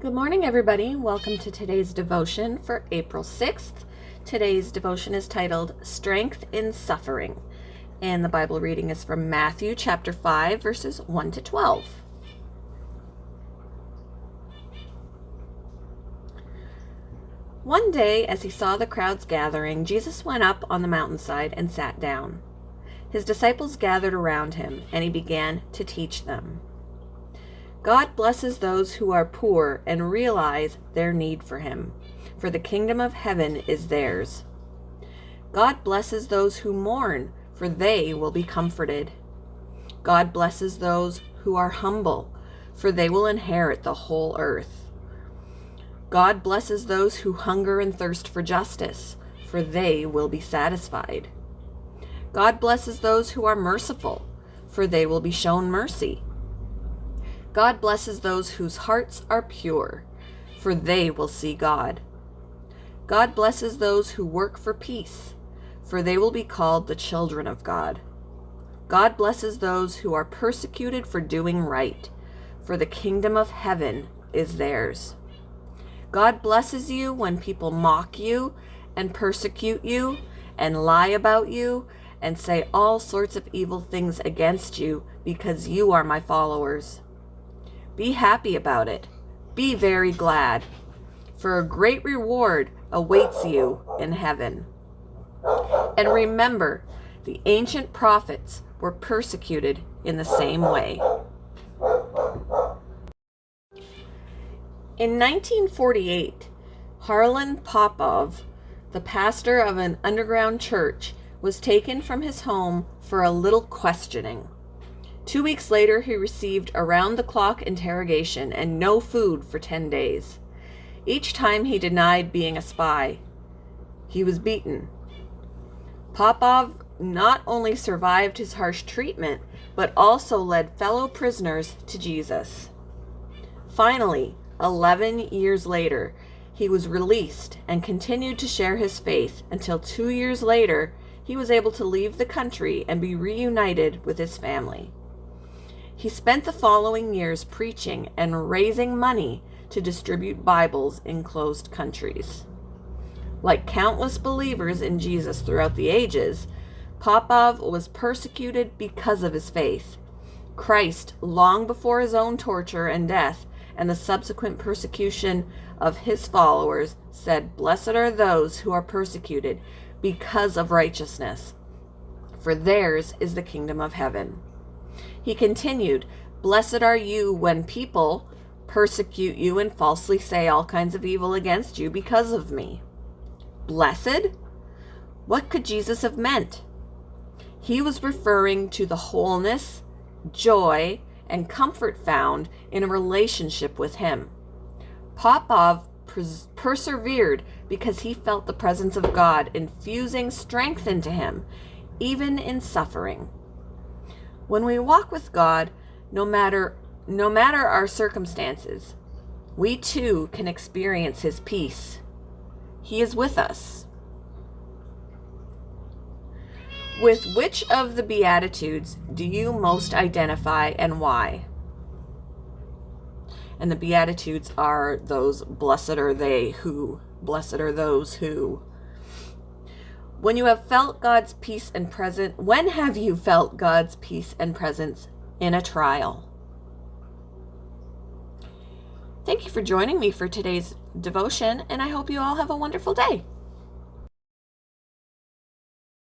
Good morning, everybody. Welcome to today's devotion for April 6th. Today's devotion is titled Strength in Suffering, and the Bible reading is from Matthew chapter 5, verses 1 to 12. One day, as he saw the crowds gathering, Jesus went up on the mountainside and sat down. His disciples gathered around him, and he began to teach them. God blesses those who are poor and realize their need for him, for the kingdom of heaven is theirs. God blesses those who mourn, for they will be comforted. God blesses those who are humble, for they will inherit the whole earth. God blesses those who hunger and thirst for justice, for they will be satisfied. God blesses those who are merciful, for they will be shown mercy. God blesses those whose hearts are pure, for they will see God. God blesses those who work for peace, for they will be called the children of God. God blesses those who are persecuted for doing right, for the kingdom of heaven is theirs. God blesses you when people mock you and persecute you and lie about you and say all sorts of evil things against you because you are my followers. Be happy about it. Be very glad, for a great reward awaits you in heaven. And remember, the ancient prophets were persecuted in the same way. In 1948, Harlan Popov, the pastor of an underground church, was taken from his home for a little questioning. 2 weeks later, he received around-the-clock interrogation and no food for 10 days. Each time he denied being a spy. He was beaten. Popov not only survived his harsh treatment, but also led fellow prisoners to Jesus. Finally, 11 years later, he was released and continued to share his faith until 2 years later, he was able to leave the country and be reunited with his family. He spent the following years preaching and raising money to distribute Bibles in closed countries. Like countless believers in Jesus throughout the ages, Popov was persecuted because of his faith. Christ, long before his own torture and death and the subsequent persecution of his followers, said, "Blessed are those who are persecuted because of righteousness, for theirs is the kingdom of heaven." He continued, "Blessed are you when people persecute you and falsely say all kinds of evil against you because of me." Blessed? What could Jesus have meant? He was referring to the wholeness, joy, and comfort found in a relationship with him. Popov persevered because he felt the presence of God infusing strength into him, even in suffering. When we walk with God, no matter our circumstances, we too can experience his peace. He is with us. With which of the Beatitudes do you most identify and why? And the Beatitudes are those, blessed are they who, blessed are those who. When have you felt God's peace and presence in a trial? Thank you for joining me for today's devotion, and I hope you all have a wonderful day.